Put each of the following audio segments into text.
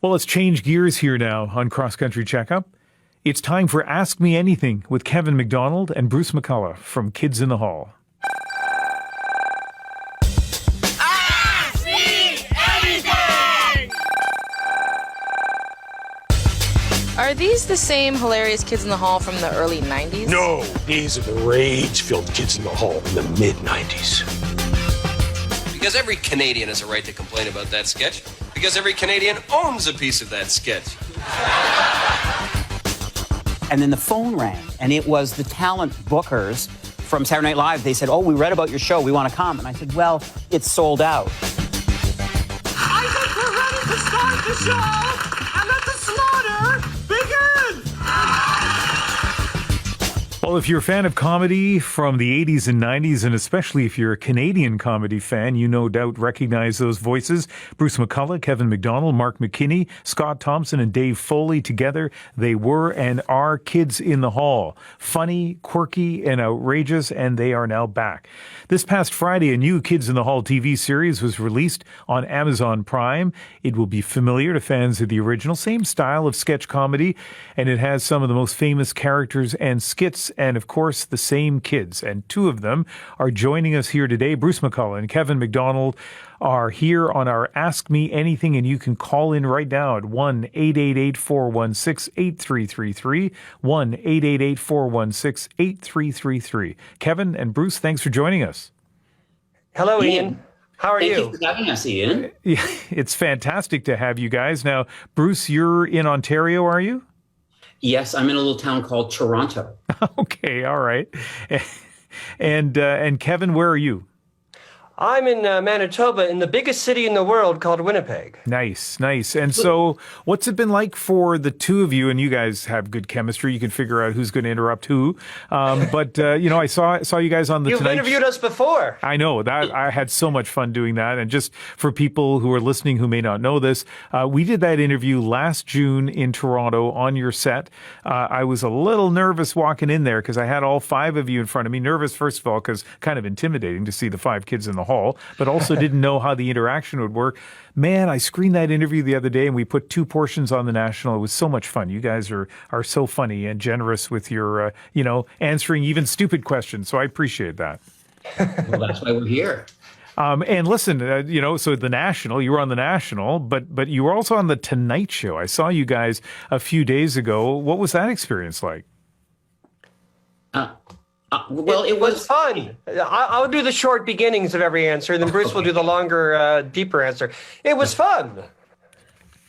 Well, let's change gears here now on Cross Country Checkup. It's time for Ask Me Anything with Kevin McDonald and Bruce McCulloch from Kids in the Hall. Ask me anything! Are these the same hilarious Kids in the Hall from the early 90s? No, these are the rage-filled Kids in the Hall in the mid-90s. Because every Canadian has a right to complain about that sketch. Because every Canadian owns a piece of that sketch. And then the phone rang, and it was the talent bookers from Saturday Night Live. They said, "Oh, we read about your show. We want to come." And I said, "Well, it's sold out." I think we're ready to start the show and let the slaughter begin! Well, if you're a fan of comedy from the 80s and 90s, and especially if you're a Canadian comedy fan, you no doubt recognize those voices. Bruce McCulloch, Kevin McDonald, Mark McKinney, Scott Thompson, and Dave Foley. Together, they were and are Kids in the Hall. Funny, quirky, and outrageous, and they are now back. This past Friday, a new Kids in the Hall TV series was released on Amazon Prime. It will be familiar to fans of the original, same style of sketch comedy, and it has some of the most famous characters and skits, and of course, the same kids. And two of them are joining us here today. Bruce McCulloch and Kevin McDonald are here on our Ask Me Anything, and you can call in right now at 1-888-416-8333, 1-888-416-8333. Kevin and Bruce, thanks for joining us. Hello, Ian. How are you? Thank you for having us, Ian. Yeah, it's fantastic to have you guys. Now, Bruce, you're in Ontario, are you? Yes, I'm in a little town called Toronto. Okay, all right. And Kevin, where are you? I'm in Manitoba, in the biggest city in the world called Winnipeg. Nice, nice. And so what's it been like for the two of you? And you guys have good chemistry. You can figure out who's going to interrupt who. But I saw you guys on the You've Tonight interviewed us before. I know that. I had so much fun doing that. And just for people who are listening who may not know this, we did that interview last June in Toronto on your set. I was a little nervous walking in there because I had all five of you in front of me. Nervous, first of all, because kind of intimidating to see the five kids in the hall, but also didn't know how the interaction would work. Man, I screened that interview the other day and we put two portions on the National. It was so much fun. You guys are so funny and generous with your, answering even stupid questions. So I appreciate that. Well, that's why we're here. And listen, so the National, you were on the National, but you were also on the Tonight Show. I saw you guys a few days ago. What was that experience like? Well, it was fun. I'll do the short beginnings of every answer, then Bruce will do the longer, deeper answer. It was fun.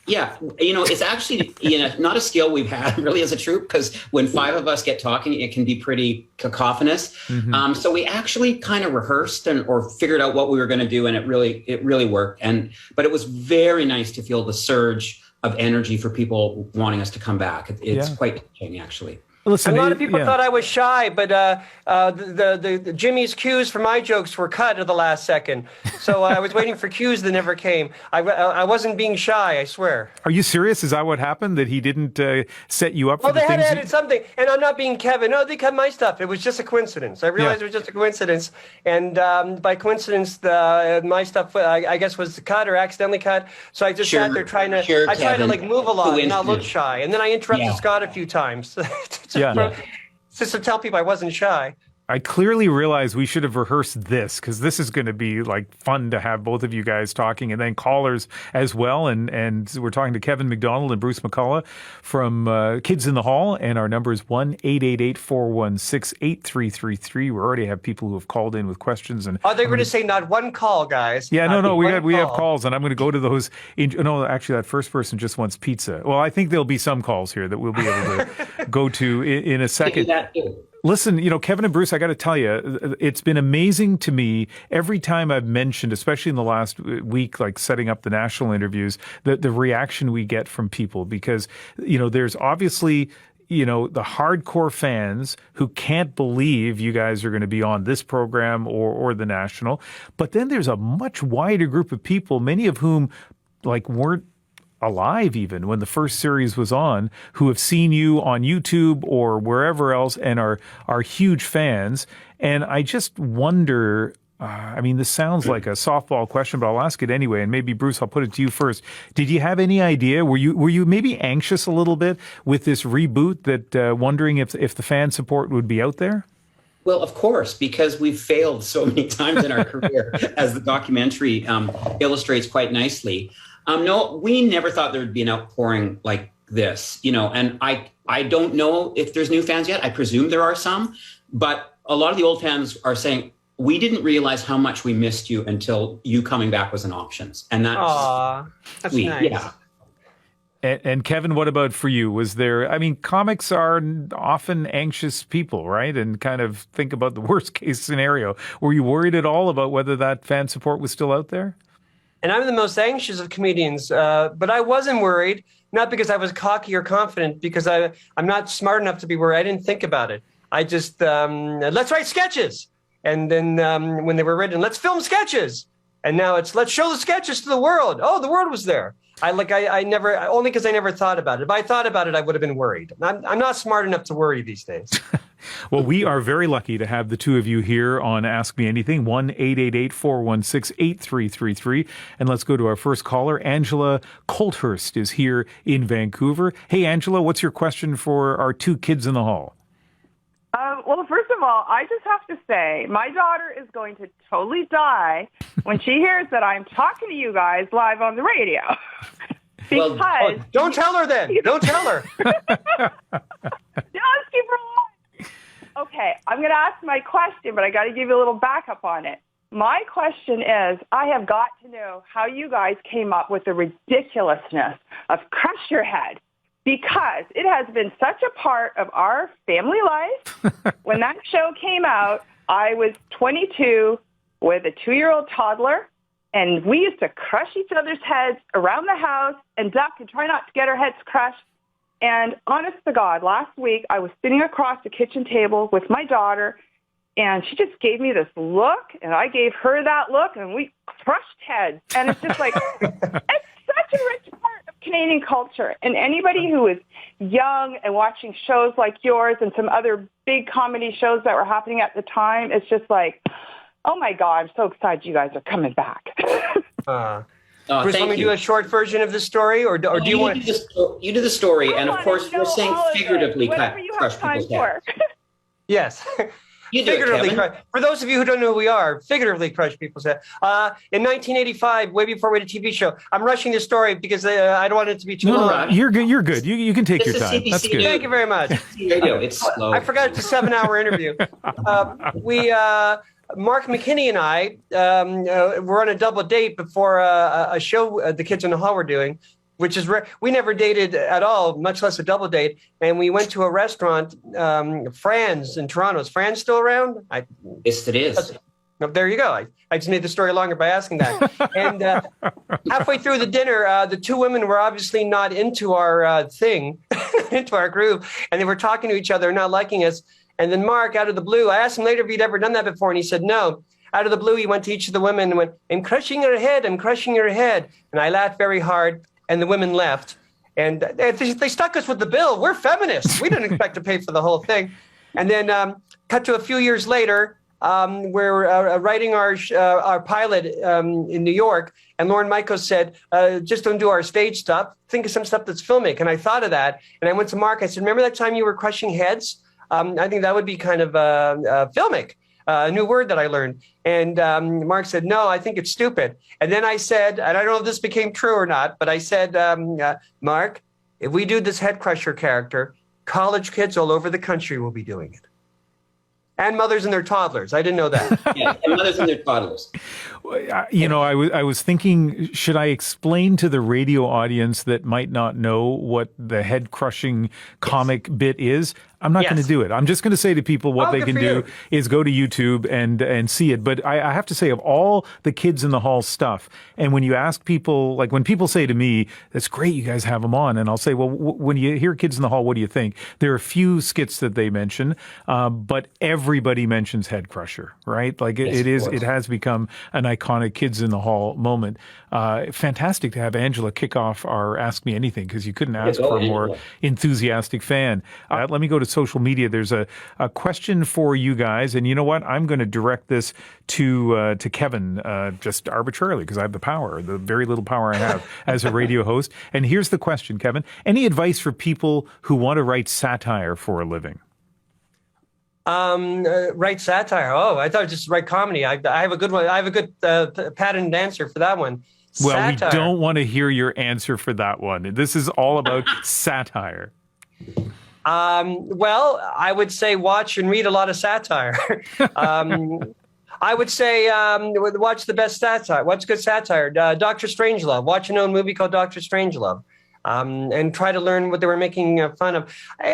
Yeah, it's actually not a skill we've had really as a troupe, because when five of us get talking, it can be pretty cacophonous. Mm-hmm. So we actually kind of rehearsed or figured out what we were going to do, and it really worked. But it was very nice to feel the surge of energy for people wanting us to come back. It's quite touching, actually. Listen, a lot of people thought I was shy, but the Jimmy's cues for my jokes were cut at the last second. So I was waiting for cues that never came. I wasn't being shy, I swear. Are you serious? Is that what happened? That he didn't set you up for the things? Well, they had added something, and I'm not being Kevin. No, they cut my stuff. It was just a coincidence. I realized it was just a coincidence, and by coincidence, my stuff, I guess, was cut or accidentally cut. So I just sat there trying to move along and not look shy. And then I interrupted Scott a few times. Just to tell people I wasn't shy. I clearly realized we should have rehearsed this, because this is going to be like fun to have both of you guys talking, and then callers as well. And we're talking to Kevin McDonald and Bruce McCulloch from Kids in the Hall, and our number is 1-888-416-8333. We already have people who have called in with questions. And they're going to say not one call, guys. Yeah, no, we have calls, and I'm going to go to those. No, actually, that first person just wants pizza. Well, I think there'll be some calls here that we'll be able to go to in a second. Listen, Kevin and Bruce, I got to tell you, it's been amazing to me every time I've mentioned, especially in the last week, like setting up the National interviews, the reaction we get from people, because, there's obviously, the hardcore fans who can't believe you guys are going to be on this program or the National. But then there's a much wider group of people, many of whom weren't alive even when the first series was on, who have seen you on YouTube or wherever else and are huge fans. And I just wonder, I mean, this sounds like a softball question, but I'll ask it anyway. And maybe, Bruce, I'll put it to you first. Did you have any idea? Were you maybe anxious a little bit with this reboot, that wondering if the fan support would be out there? Well, of course, because we've failed so many times in our career, as the documentary illustrates quite nicely. No, we never thought there would be an outpouring like this, and I don't know if there's new fans yet. I presume there are some, but a lot of the old fans are saying, we didn't realize how much we missed you until you coming back was an option. And that's sweet. Nice. Yeah. And Kevin, what about for you? Was there, I mean, comics are often anxious people, right? And kind of think about the worst case scenario. Were you worried at all about whether that fan support was still out there? And I'm the most anxious of comedians, but I wasn't worried, not because I was cocky or confident, because I'm not smart enough to be worried. I didn't think about it. I just, let's write sketches. And then when they were written, let's film sketches. And now it's, let's show the sketches to the world. Oh, the world was there. I never, only because I never thought about it. If I thought about it, I would have been worried. I'm not smart enough to worry these days. Well, we are very lucky to have the two of you here on Ask Me Anything, 1-888-416-8333. And let's go to our first caller. Angela Colthurst is here in Vancouver. Hey, Angela, what's your question for our two kids in the hall? Well, first of all, I just have to say, my daughter is going to totally die when she hears that I'm talking to you guys live on the radio. Because don't tell her then. Don't tell her. Just keep her alive. Okay, I'm going to ask my question, but I got to give you a little backup on it. My question is, I have got to know how you guys came up with the ridiculousness of Crush Your Head. Because it has been such a part of our family life. When that show came out, I was 22 with a 2-year-old toddler, and we used to crush each other's heads around the house and duck and try not to get our heads crushed. And honest to God, last week I was sitting across the kitchen table with my daughter, and she just gave me this look, and I gave her that look, and we crushed heads. And it's just like, it's such a rich part of Canadian culture. And anybody who is young and watching shows like yours and some other big comedy shows that were happening at the time, it's just like, oh my God, I'm so excited you guys are coming back. Bruce, let me do a short version of the story, or do you want to? You do the story, and of course, we're saying figuratively crush people's heads. Yes. You do figuratively it, Kevin. For those of you who don't know who we are, figuratively crush people's head. In 1985, way before we had a TV show, I'm rushing this story because I don't want it to be too long. No, you're good. You're good. You can take your time. CBC That's good. Thank you very much. Radio, it's slow. I forgot it's a 7-hour interview. Mark McKinney and I were on a double date before a show the kids in the hall were doing, which is rare. We never dated at all, much less a double date. And we went to a restaurant, Fran's in Toronto. Is Fran still around? Yes, it is. There you go. I just made the story longer by asking that. And halfway through the dinner, the two women were obviously not into our thing, into our groove. And they were talking to each other, not liking us. And then Mark, out of the blue, I asked him later if he'd ever done that before. And he said, no. Out of the blue, he went to each of the women and went, I'm crushing your head. I'm crushing your head. And I laughed very hard. And the women left. And they stuck us with the bill. We're feminists. We didn't expect to pay for the whole thing. And then cut to a few years later, we're writing our pilot in New York. And Lauren Michaels said, just don't do our stage stuff. Think of some stuff that's filmic. And I thought of that. And I went to Mark. I said, remember that time you were crushing heads? I think that would be kind of filmic. A new word that I learned. And Mark said, no, I think it's stupid. And then I said, and I don't know if this became true or not, but I said, Mark, if we do this head crusher character, college kids all over the country will be doing it. And mothers and their toddlers. I didn't know that. Yeah, and mothers and their toddlers. You know, I was thinking, should I explain to the radio audience that might not know what the head-crushing comic bit is? I'm not going to do it. I'm just going to say to people what they can do is go to YouTube and see it. But I have to say, of all the Kids in the Hall stuff, and when you ask people, like when people say to me, that's great, you guys have them on, and I'll say, well, when you hear Kids in the Hall, what do you think? There are a few skits that they mention, but everybody mentions Head Crusher, right? Like it has become an iconic Kids in the Hall moment. Fantastic to have Angela kick off our Ask Me Anything, because you couldn't ask for a more enthusiastic fan. Let me go to with social media. There's a question for you guys, and you know what? I'm going to direct this to Kevin just arbitrarily because I have the power, the very little power I have as a radio host. And here's the question, Kevin. Any advice for people who want to write satire for a living? Write satire. Oh, I thought just write comedy. I have a good one. I have a good patented answer for that one. Well, Satire. we don't want to hear your answer for that one. This is all about satire. Well, I would say watch and read a lot of satire. I would say watch the best satire. Watch good satire. Dr. Strangelove. Watch an old movie called Dr. Strangelove. And try to learn what they were making fun of.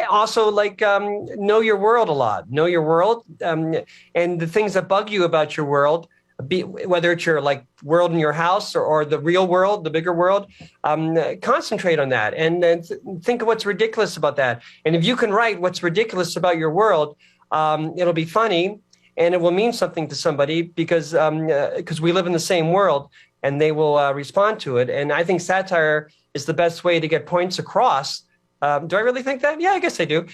Also, know your world a lot. Know your world and the things that bug you about your world. Whether it's your world in your house or the real world, the bigger world, concentrate on that and then think of what's ridiculous about that. And if you can write what's ridiculous about your world, it'll be funny and it will mean something to somebody because we live in the same world and they will respond to it. And I think satire is the best way to get points across. Do I really think that? Yeah, I guess I do.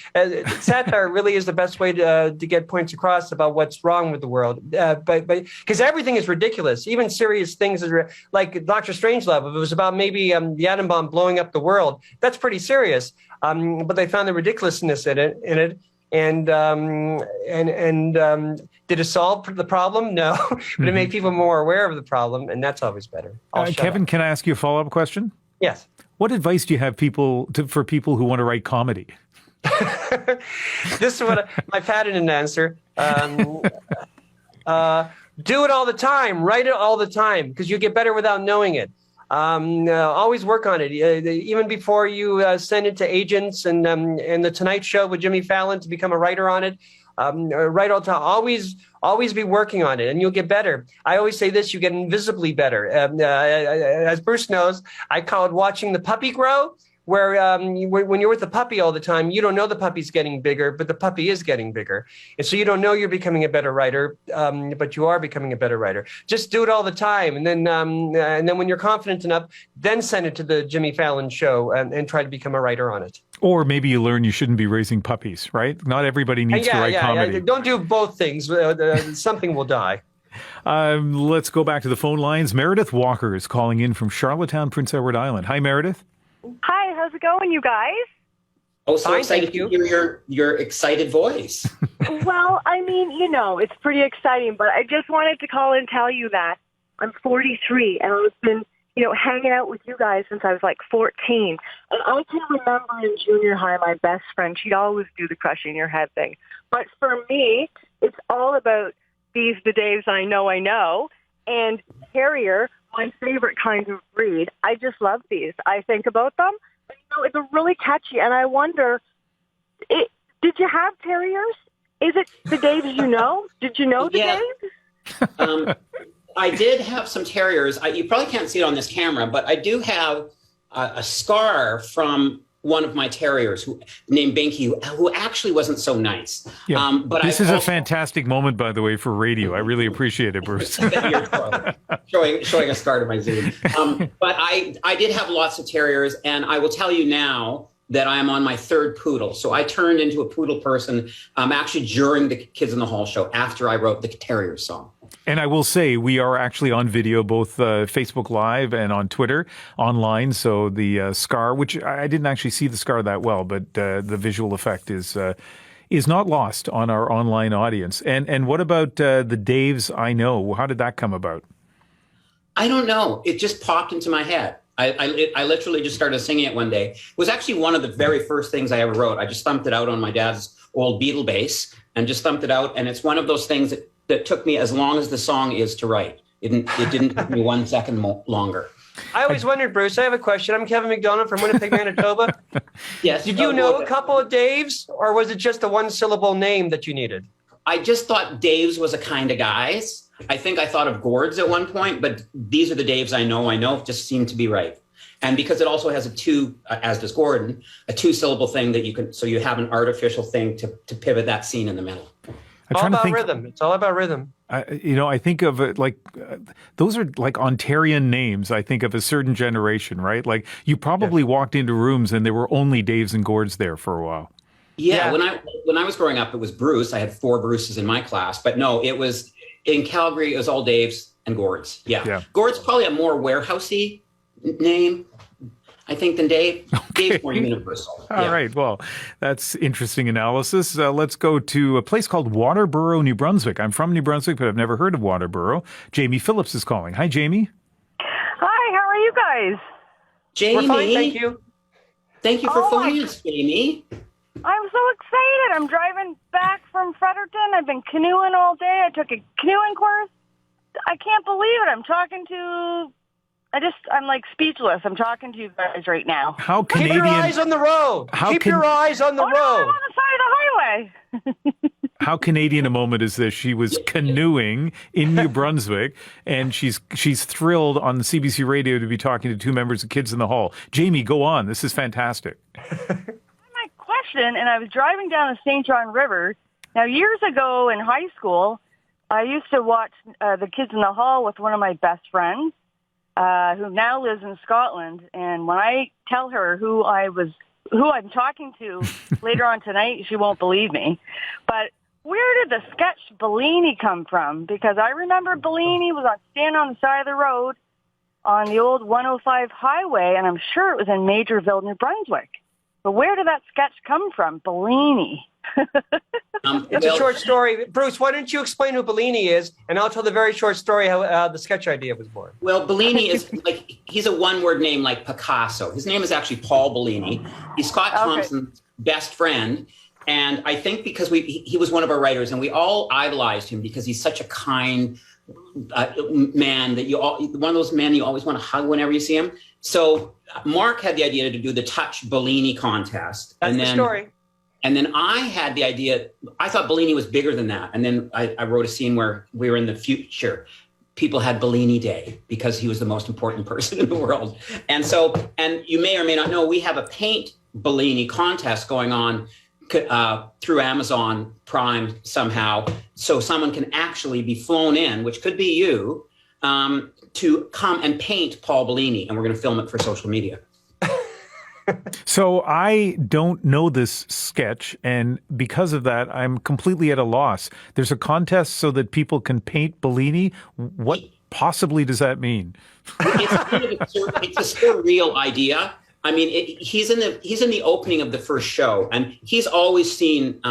Satire really is the best way to get points across about what's wrong with the world. But because everything is ridiculous, even serious things like Dr. Strangelove. If it was about maybe the atom bomb blowing up the world, that's pretty serious. But they found the ridiculousness in it. And did it solve the problem? No, but it made people more aware of the problem, and that's always better. Kevin, can I ask you a follow-up question? Yes. What advice do you have for people who want to write comedy? This is what my patented answer. Do it all the time. Write it all the time because you get better without knowing it. Always work on it, even before you send it to agents and the Tonight Show with Jimmy Fallon to become a writer on it. Write all the time. Always be working on it, and you'll get better. I always say this: you get invisibly better. As Bruce knows, I call it watching the puppy grow. Where when you're with the puppy all the time, you don't know the puppy's getting bigger, but the puppy is getting bigger. And so you don't know you're becoming a better writer, but you are becoming a better writer. Just do it all the time. And then when you're confident enough, then send it to the Jimmy Fallon show and try to become a writer on it. Or maybe you learn you shouldn't be raising puppies, right? Not everybody needs to write comedy. Yeah. Don't do both things. Something will die. Let's go back to the phone lines. Meredith Walker is calling in from Charlottetown, Prince Edward Island. Hi, Meredith. Hi, how's it going, you guys? Oh, so Fine, excited to hear your excited voice. Well, I mean, it's pretty exciting, but I just wanted to call and tell you that I'm 43, and I've been, hanging out with you guys since I was 14. And I can remember in junior high, my best friend, she'd always do the crushing your head thing. But for me, it's all about the Daves I know, and Terrier, my favorite kind of breed. I just love these. I think about them. It's really catchy, and I wonder, did you have terriers? Is it the Daves you know? Did you know the Daves? I did have some terriers. You probably can't see it on this camera, but I do have a scar from one of my terriers named Binky, who actually wasn't so nice. Yeah. But this is a fantastic moment, by the way, for radio. I really appreciate it, Bruce. showing a scar to my Zoom. But I did have lots of terriers, and I will tell you now that I am on my third poodle. So I turned into a poodle person actually during the Kids in the Hall show after I wrote the Terrier song. And I will say we are actually on video, both Facebook Live and on Twitter, online. So the scar, which I didn't actually see the scar that well, but the visual effect is not lost on our online audience. And what about the Daves I Know? How did that come about? I don't know. It just popped into my head. I literally just started singing it one day. It was actually one of the very first things I ever wrote. I just thumped it out on my dad's old Beatle bass and just thumped it out. And it's one of those things that took me as long as the song is to write. It didn't take me 1 second longer. I always wondered, Bruce, I have a question. I'm Kevin McDonald from Winnipeg, Manitoba. Yes. Did you know a couple of Daves, or was it just a one-syllable name that you needed? I just thought Daves was a kind of guys. I think I thought of Gords at one point, but these are the Daves I know just seem to be right. And because it also has as does Gordon, a two-syllable thing that you have an artificial thing to pivot that scene in the middle. All about rhythm. It's all about rhythm. I think of it those are like Ontarian names. I think of a certain generation, right? Like you probably walked into rooms and there were only Daves and Gords there for a while. Yeah, when I was growing up, it was Bruce. I had 4 Bruces in my class, but no, it was in Calgary. It was all Daves and Gords. Yeah. Gord's probably a more warehousey name, I think, than Dave. Okay. Dave's more universal. All right. Well, that's interesting analysis. Let's go to a place called Waterboro, New Brunswick. I'm from New Brunswick, but I've never heard of Waterboro. Jamie Phillips is calling. Hi, Jamie. Hi, how are you guys? Jamie, We're fine, thank you. Thank you for phoning us, Jamie. I'm so excited. I'm driving back from Fredericton. I've been canoeing all day. I took a canoeing course. I can't believe it. I'm like speechless. I'm talking to you guys right now. How Canadian? Keep your eyes on the road. Keep your eyes on the road. No, I'm on the side of the highway. How Canadian a moment is this? She was canoeing in New Brunswick, and she's thrilled on the CBC radio to be talking to 2 members of Kids in the Hall. Jamie, go on. This is fantastic. My question, and I was driving down the St. John River. Now, years ago in high school, I used to watch the Kids in the Hall with one of my best friends, who now lives in Scotland. And when I tell her who I'm talking to later on tonight, she won't believe me. But where did the sketch Bellini come from? Because I remember Bellini was standing on the side of the road on the old 105 highway, and I'm sure it was in Majorville, New Brunswick. But where did that sketch come from, Bellini? It's a short story. Bruce, why don't you explain who Bellini is, and I'll tell the very short story how the sketch idea was born. Well, Bellini is he's a one-word name like Picasso. His name is actually Paul Bellini. He's Scott Thompson's best friend. And I think because he was one of our writers, and we all idolized him because he's such a kind man that one of those men you always want to hug whenever you see him. So Mark had the idea to do the Touch Bellini contest. That's the story. And then I had the idea, I thought Bellini was bigger than that. And then I wrote a scene where we were in the future. People had Bellini Day because he was the most important person in the world. And you may or may not know, we have a paint Bellini contest going on through Amazon Prime somehow. So someone can actually be flown in, which could be you, to come and paint Paul Bellini. And we're going to film it for social media. So I don't know this sketch, and because of that, I'm completely at a loss. There's a contest so that people can paint Bellini. What possibly does that mean? It's a surreal idea. I mean, he's in the opening of the first show, and he's always seen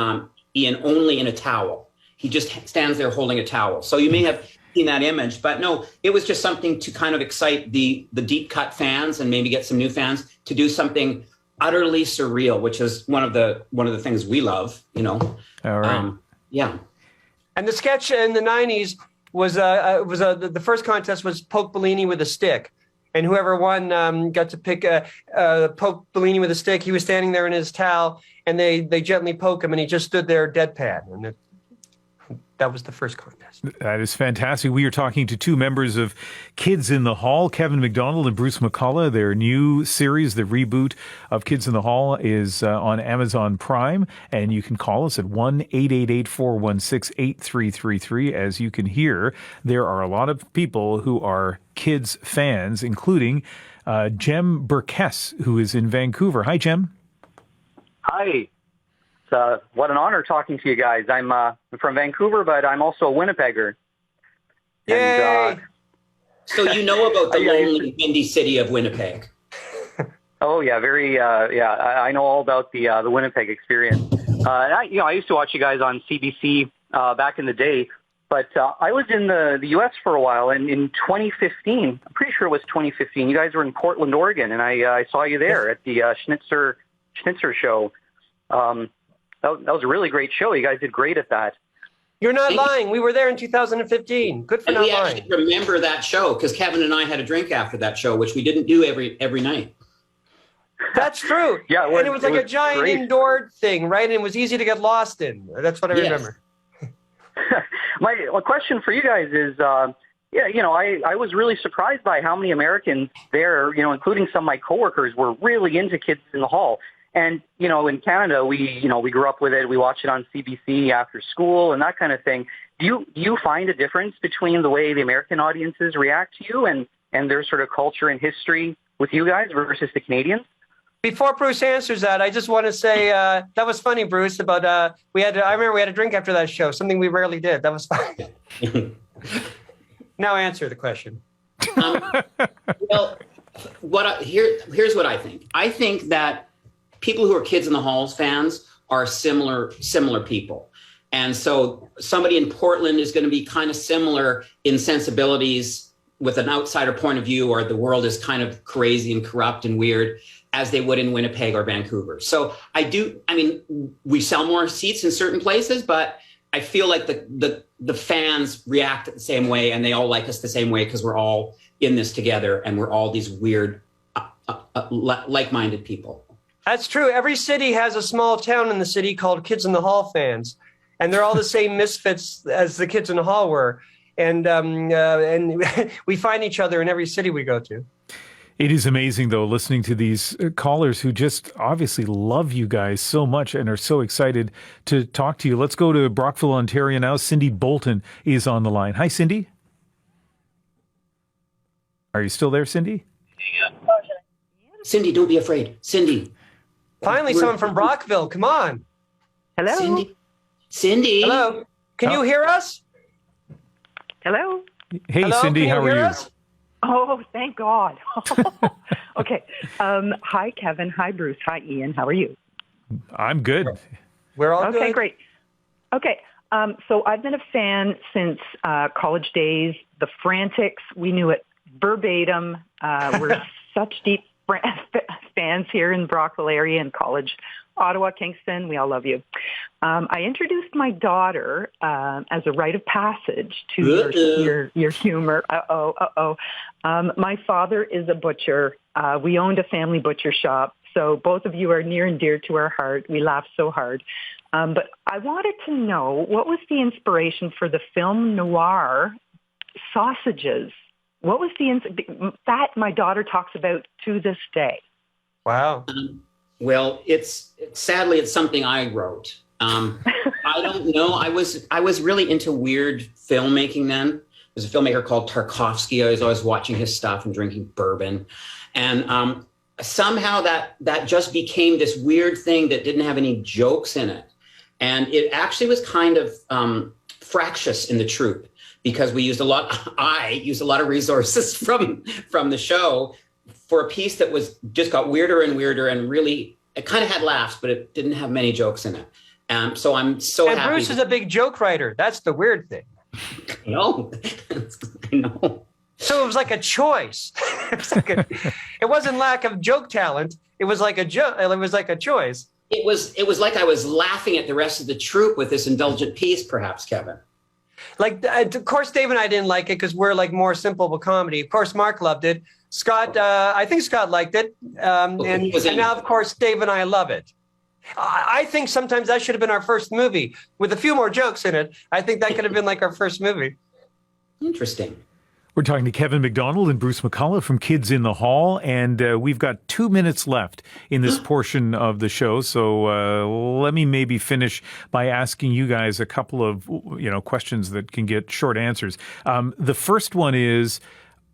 Ian only in a towel. He just stands there holding a towel. So you may have seen that image, but no, it was just something to kind of excite the deep cut fans and maybe get some new fans to do something utterly surreal, which is one of the things we love, you know. All right. Yeah. And the sketch in the 90s was the first contest was poke Bellini with a stick. And whoever won got to pick poke Bellini with a stick. He was standing there in his towel, and they gently poke him, and he just stood there deadpan. And that was the first contest. That is fantastic. We are talking to 2 members of Kids in the Hall, Kevin McDonald and Bruce McCulloch. Their new series, the reboot of Kids in the Hall, is on Amazon Prime, and you can call us at 1-888-416-8333. As you can hear, there are a lot of people who are Kids fans, including Jem Burkess, who is in Vancouver. Hi, Jem. Hi. What an honor talking to you guys. I'm from Vancouver, but I'm also a Winnipegger. Yay! And, so you know about the lonely, windy city of Winnipeg? Oh yeah, very. I know all about the Winnipeg experience. I used to watch you guys on CBC back in the day, but I was in the U.S. for a while, and in 2015, I'm pretty sure it was 2015, you guys were in Portland, Oregon, and I saw you there at the Schnitzer show. That was a really great show. You guys did great at that. You're not lying. We were there in 2015. Good for and not we lying. actually remember that show because Kevin and I had a drink after that show, which we didn't do every night. That's true. Yeah, and it was like a giant great. Indoor thing, right? And it was easy to get lost in. That's what I remember. My question for you guys is, I was really surprised by how many Americans there, including some of my coworkers, were really into Kids in the Hall. And, in Canada, we grew up with it. We watch it on CBC after school and that kind of thing. Do you find a difference between the way the American audiences react to you and their sort of culture and history with you guys versus the Canadians? Before Bruce answers that, I just want to say that was funny, Bruce. About I remember we had a drink after that show, something we rarely did. That was fun. Now answer the question. Well, here's what I think. I think that people who are Kids in the Halls fans are similar people. And so somebody in Portland is going to be kind of similar in sensibilities with an outsider point of view, or the world is kind of crazy and corrupt and weird, as they would in Winnipeg or Vancouver. So we sell more seats in certain places, but I feel like the fans react the same way, and they all like us the same way because we're all in this together and we're all these weird, like-minded people. That's true. Every city has a small town in the city called Kids in the Hall fans, and they're all the same misfits as the Kids in the Hall were. And we find each other in every city we go to. It is amazing, though, listening to these callers who just obviously love you guys so much and are so excited to talk to you. Let's go to Brockville, Ontario now. Cindy Bolton is on the line. Hi, Cindy. Are you still there, Cindy? Cindy, don't be afraid. Cindy. Finally, someone from Brockville. Come on. Hello? Cindy. Hello. Can you hear us? Hello? Hey, Hello? Cindy, Can how are hear you? us? Oh, thank God. Okay. Hi, Kevin. Hi, Bruce. Hi, Ian. How are you? I'm good. We're all good. Okay, great. Okay. So I've been a fan since college days. The Frantics, we knew it verbatim. We're such deep fans here in the Brockville area and college. Ottawa, Kingston, we all love you. I introduced my daughter as a rite of passage to your humor. My father is a butcher. We owned a family butcher shop, so both of you are near and dear to our heart. We laugh so hard. But I wanted to know, what was the inspiration for the film noir Sausages? What was that my daughter talks about to this day? Wow. Well, sadly it's something I wrote. I don't know. I was really into weird filmmaking then. There's a filmmaker called Tarkovsky. I was always watching his stuff and drinking bourbon. And somehow that just became this weird thing that didn't have any jokes in it. And it actually was kind of fractious in the troupe, because I used a lot of resources from the show for a piece that just got weirder and weirder, and really, it kind of had laughs, but it didn't have many jokes in it. So I'm so happy. And Bruce is a big joke writer. That's the weird thing. No, I know. So it was like a choice. It wasn't lack of joke talent. It was like a It was like a choice. It was like I was laughing at the rest of the troupe with this indulgent piece, perhaps, Kevin. Like, of course, Dave and I didn't like it because we're like more simple but comedy. Of course, Mark loved it. Scott, I think Scott liked it. And now, of course, Dave and I love it. I think sometimes that should have been our first movie with a few more jokes in it. I think that could have been like our first movie. Interesting. We're talking to Kevin McDonald and Bruce McCulloch from Kids in the Hall, and we've got 2 minutes left in this portion of the show. So let me maybe finish by asking you guys a couple of questions that can get short answers. The first one is,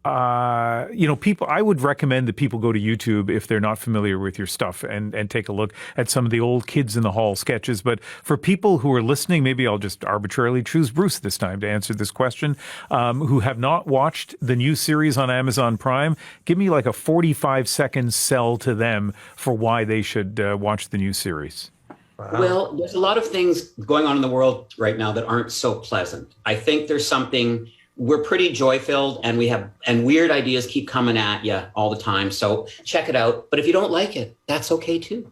people, I would recommend that people go to YouTube if they're not familiar with your stuff and take a look at some of the old Kids in the Hall sketches. But for people who are listening, maybe I'll just arbitrarily choose Bruce this time to answer this question, who have not watched the new series on Amazon Prime. Give me like a 45-second sell to them for why they should watch the new series. Wow. Well, there's a lot of things going on in the world right now that aren't so pleasant. I think there's something. We're pretty joy-filled, and weird ideas keep coming at you all the time. So check it out. But if you don't like it, that's okay too.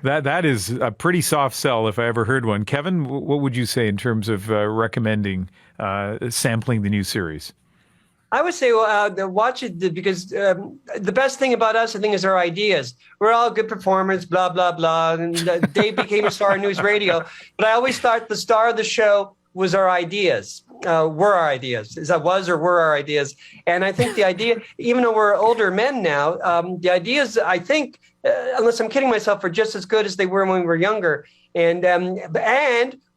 That is a pretty soft sell if I ever heard one. Kevin, what would you say in terms of recommending sampling the new series? I would say watch it because the best thing about us, I think, is our ideas. We're all good performers, blah, blah, blah. And Dave became a star in news radio. But I always thought the star of the show was our ideas, were our ideas. Is that was or were our ideas? And I think the idea, even though we're older men now, the ideas, I think, unless I'm kidding myself, are just as good as they were when we were younger. And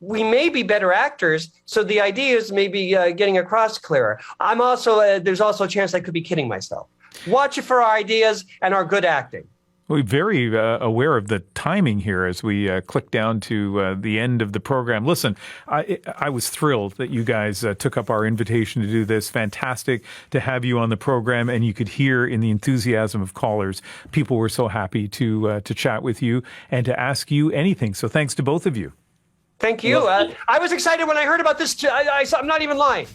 we may be better actors, so the ideas may be getting across clearer. There's also a chance I could be kidding myself. Watch it for our ideas and our good acting. We're very aware of the timing here as we click down to the end of the program. Listen, I was thrilled that you guys took up our invitation to do this. Fantastic to have you on the program, and you could hear in the enthusiasm of callers, people were so happy to chat with you and to ask you anything. So thanks to both of you. Thank you. I was excited when I heard about this. I'm not even lying.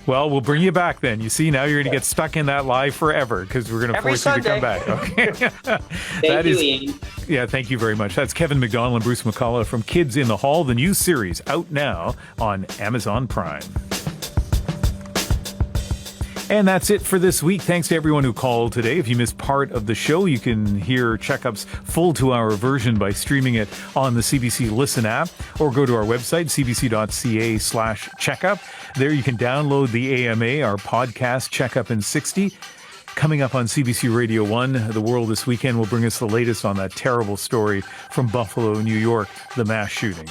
Well, we'll bring you back then. You see, now you're going to get stuck in that live forever because we're going to force you to come back. Okay. Thank you, Ian. Yeah, thank you very much. That's Kevin McDonald and Bruce McCulloch from Kids in the Hall, the new series out now on Amazon Prime. And that's it for this week. Thanks to everyone who called today. If you missed part of the show, you can hear Checkup's full 2-hour version by streaming it on the CBC Listen app or go to our website, cbc.ca/checkup. There you can download the AMA, our podcast, Checkup in 60. Coming up on CBC Radio 1, The World This Weekend will bring us the latest on that terrible story from Buffalo, New York, the mass shooting.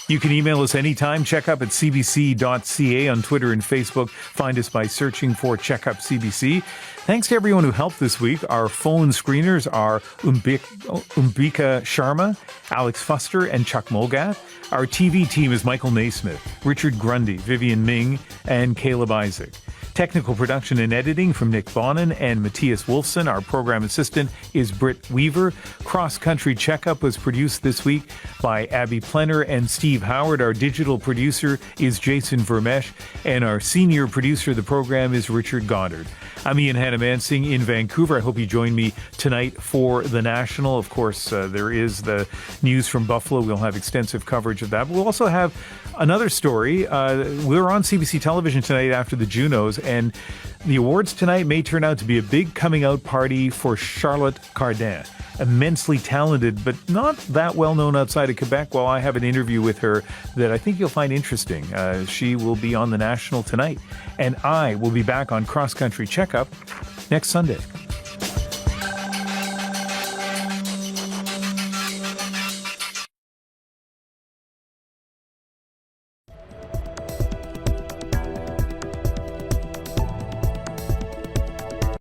You can email us anytime, checkup@cbc.ca on Twitter and Facebook. Find us by searching for Checkup CBC. Thanks to everyone who helped this week. Our phone screeners are Umbika Sharma, Alex Fuster, and Chuck Mulgath. Our TV team is Michael Naismith, Richard Grundy, Vivian Ming, and Caleb Isaac. Technical production and editing from Nick Bonin and Matthias Wolfson. Our program assistant is Britt Weaver. Cross Country Checkup was produced this week by Abby Plenner and Steve Howard. Our digital producer is Jason Vermesh, and our senior producer of the program is Richard Goddard. I'm Ian Hannamansing in Vancouver. I hope you join me tonight for the National. Of course, there is the news from Buffalo. We'll have extensive coverage of that. But we'll also have another story. We're on CBC television tonight after the Junos, and the awards tonight may turn out to be a big coming out party for Charlotte Cardin. Immensely talented, but not that well known outside of Quebec. Well, I have an interview with her that I think you'll find interesting. She will be on the National tonight, and I will be back on Cross Country Checkup next Sunday.